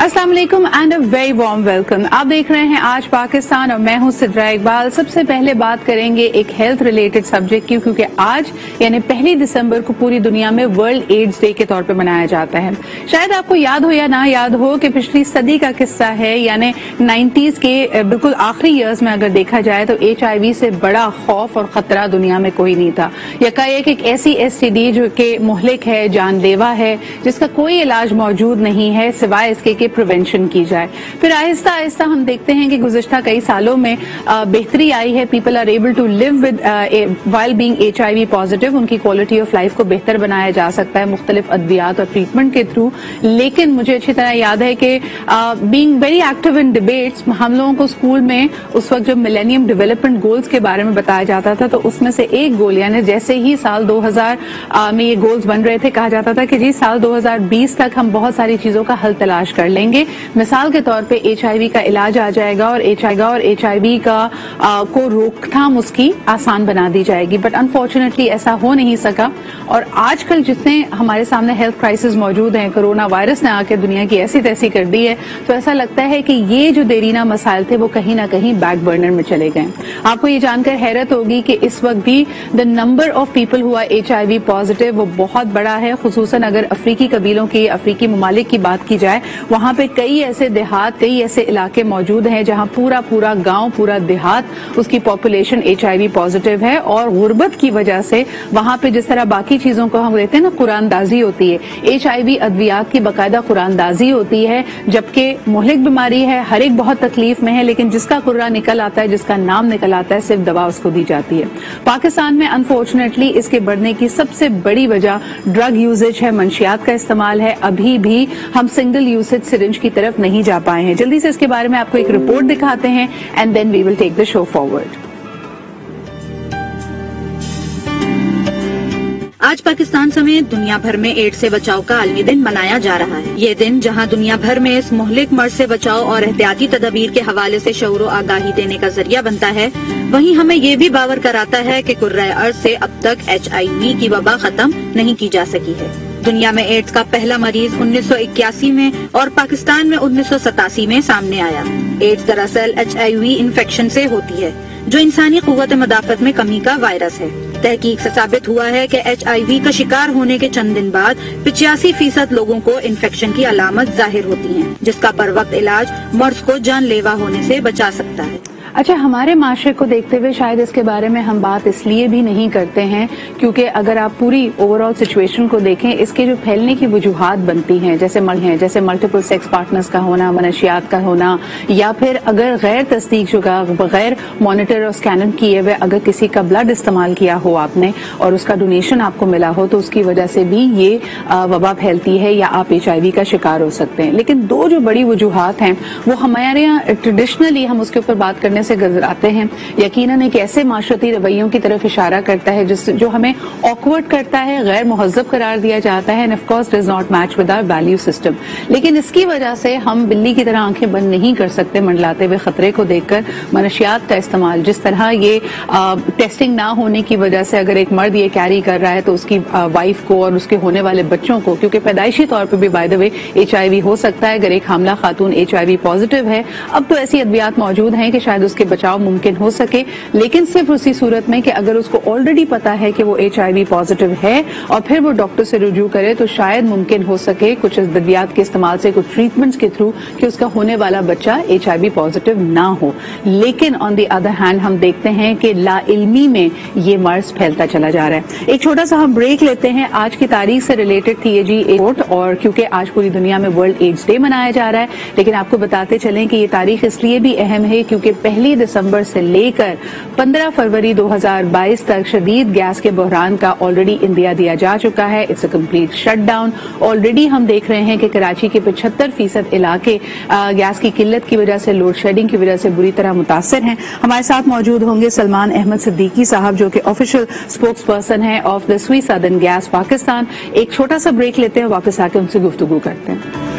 अस्सलाम वालेकुम and a very warm welcome. आप देख रहे हैं आज पाकिस्तान और मैं हूं सिद्रा इकबाल। सबसे पहले बात करेंगे एक हेल्थ रिलेटेड सब्जेक्ट की, क्योंकि आज यानी 1 दिसंबर को पूरी दुनिया में वर्ल्ड एड्स डे के तौर पे मनाया जाता है। शायद आपको याद हो या ना याद हो कि पिछली सदी का किस्सा है, यानी 90s के बिल्कुल आखिरी ईयर्स में अगर देखा जाए तो HIV से बड़ा खौफ और खतरा दुनिया में कोई नहीं था। यकाएक एक ऐसी STD जो कि मुहलिक है, जानलेवा है, जिसका कोई इलाज मौजूद नहीं है सिवाय इसके कि प्रिवेंशन की जाए। फिर आहिस्ता आहिस्ता हम देखते हैं कि गुज़िश्ता कई सालों में बेहतरी आई है। People are able to live with while being HIV positive. उनकी क्वालिटी ऑफ लाइफ को बेहतर बनाया जा सकता है मुख्तलिफ अद्वियात और ट्रीटमेंट के थ्रू। लेकिन मुझे अच्छी तरह याद है कि being very active in debates, हम लोगों को स्कूल में उस वक्त जब मिलेनियम डेवलपमेंट गोल्स के बारे में बताया जाता था तो उसमें से एक गोल, यानी जैसे ही साल 2000 में ये गोल्स बन रहे थे, कहा जाता था कि जी साल 2020 तक हम बहुत सारी चीजों का हल तलाश कर लेंगे। मिसाल के तौर पे HIV का इलाज आ जाएगा और HIV का को रोकथाम उसकी आसान बना दी जाएगी। बट अनफॉर्चुनेटली ऐसा हो नहीं सका। और आजकल जितने हमारे सामने हेल्थ क्राइसिस मौजूद हैं, कोरोना वायरस ने आके दुनिया की ऐसी तैसी कर दी है, तो ऐसा लगता है कि ये जो देरीना मसाइल थे वो कहीं ना कहीं बैक बर्नर में चले गए। आपको ये जानकर हैरत होगी कि इस वक्त भी द नंबर ऑफ पीपल हुआ HIV पॉजिटिव वो बहुत बड़ा है। खुसूसन अगर अफ्रीकी कबीलों की, अफ्रीकी ममालिक की बात की जाए, वहां पे कई ऐसे देहात, कई ऐसे इलाके मौजूद हैं जहां पूरा गांव, पूरा देहात, उसकी पॉपुलेशन HIV पॉजिटिव है। और गुर्बत की वजह से वहां पे जिस तरह बाकी चीजों को हम कहते हैं ना कुरानदाजी होती है, HIV अद्वियात की बाकायदा कुरानदाजी होती है। जबकि मुहलिक बीमारी है, हर एक बहुत तकलीफ में है, लेकिन जिसका कुर्रा निकल आता है, जिसका नाम निकल आता है, सिर्फ दवा उसको दी जाती है। पाकिस्तान में अनफॉर्चुनेटली इसके बढ़ने की सबसे बड़ी वजह ड्रग यूजेज है, मंशियात का इस्तेमाल है। अभी भी हम सिंगल यूसेज सिरिंज की तरफ नहीं जा पाए हैं। जल्दी से इसके बारे में आपको एक रिपोर्ट दिखाते हैं and then we will take the show forward. आज पाकिस्तान समेत दुनिया भर में एड्स से बचाव का आलमी दिन मनाया जा रहा है। ये दिन जहां दुनिया भर में इस मुहलिक मर्ज से बचाव और एहतियाती तदबीर के हवाले से शऊर आगाही देने का जरिया बनता है, वहीं हमें ये भी बावर कराता है कि कुर्राए अर्ज से अब तक HIV की वबा खत्म नहीं की जा सकी है। दुनिया में एड्स का पहला मरीज 1981 में और पाकिस्तान में 1987 में सामने आया। एड्स दरअसल HIV इन्फेक्शन से होती है, जो इंसानी कुव्वत मदाफत में कमी का वायरस है। तहकीक से साबित हुआ है कि HIV का शिकार होने के चंद दिन बाद 85% लोगों को इन्फेक्शन की अलामत जाहिर होती हैं, जिसका बर वक्त इलाज मर्ज को जानलेवा होने से बचा सकता है। अच्छा, हमारे माशरे को देखते हुए शायद इसके बारे में हम बात इसलिए भी नहीं करते हैं क्योंकि अगर आप पूरी ओवरऑल सिचुएशन को देखें, इसके जो फैलने की वजूहात बनती हैं जैसे मल्टीपल सेक्स पार्टनर्स का होना, मनशियात का होना, या फिर अगर गैर तस्दीक शुदा, बगैर मॉनिटर और स्कैनर किए हुए अगर किसी का ब्लड इस्तेमाल किया हो आपने और उसका डोनेशन आपको मिला हो, तो उसकी वजह से भी ये वबा फैलती है या आप HIV का शिकार हो सकते हैं। लेकिन दो जो बड़ी वजूहात हैं वो हमारे यहाँ ट्रेडिशनली हम उसके ऊपर बात करने से गुजराते हैं। यकीनन एक ऐसे माशरती रवैयों की तरफ इशारा करता है जो हमें ऑकवर्ड करता है, गैर मुहज्जब करार दिया जाता है, and of course does not match with our value system. लेकिन इसकी वजह से हम बिल्ली की तरह आंखें बंद नहीं कर सकते मंडलाते हुए खतरे को देखकर। मनशियात का इस्तेमाल, जिस तरह ये टेस्टिंग ना होने की वजह से अगर एक मर्द ये कैरी कर रहा है तो उसकी वाइफ को और उसके होने वाले बच्चों को, क्योंकि पैदाइशी तौर पर भी बाय द वे HIV हो सकता है अगर एक हामला खातून HIV पॉजिटिव है। अब तो ऐसी अद्वियात मौजूद हैं कि शायद उसके बचाव मुमकिन हो सके, लेकिन सिर्फ उसी सूरत में कि अगर उसको ऑलरेडी पता है कि वो HIV पॉजिटिव है और फिर वो डॉक्टर से रुजू करे, तो शायद मुमकिन हो सके कुछ अद्वियात के इस्तेमाल से, कुछ ट्रीटमेंट्स के थ्रू, कि उसका होने वाला बच्चा HIV पॉजिटिव ना हो। लेकिन ऑन द अदर हैंड हम देखते हैं कि लाइल्मी में ये मर्ज फैलता चला जा रहा है। एक छोटा सा हम ब्रेक लेते हैं। आज की तारीख से रिलेटेड थी ये जी रिपोर्ट, और क्योंकि आज पूरी दुनिया में वर्ल्ड एड्स डे मनाया जा रहा है, लेकिन आपको बताते चलें कि ये तारीख इसलिए भी अहम है क्योंकि 1 दिसंबर से लेकर 15 फरवरी 2022 तक शदीद गैस के बहरान का ऑलरेडी इंदिया दिया जा चुका है। It's a complete shutdown. Already हम देख रहे हैं कि कराची के 75% इलाके गैस की किल्लत की वजह से, लोड शेडिंग की वजह से बुरी तरह मुतासर हैं। हमारे साथ मौजूद होंगे सलमान अहमद सिद्दीकी साहब, जो कि ऑफिशियल स्पोक्स पर्सन है of the Swiss southern gas Pakistan. एक छोटा सा ब्रेक लेते हैं, वापस आके उनसे गुफ्तगू करते हैं।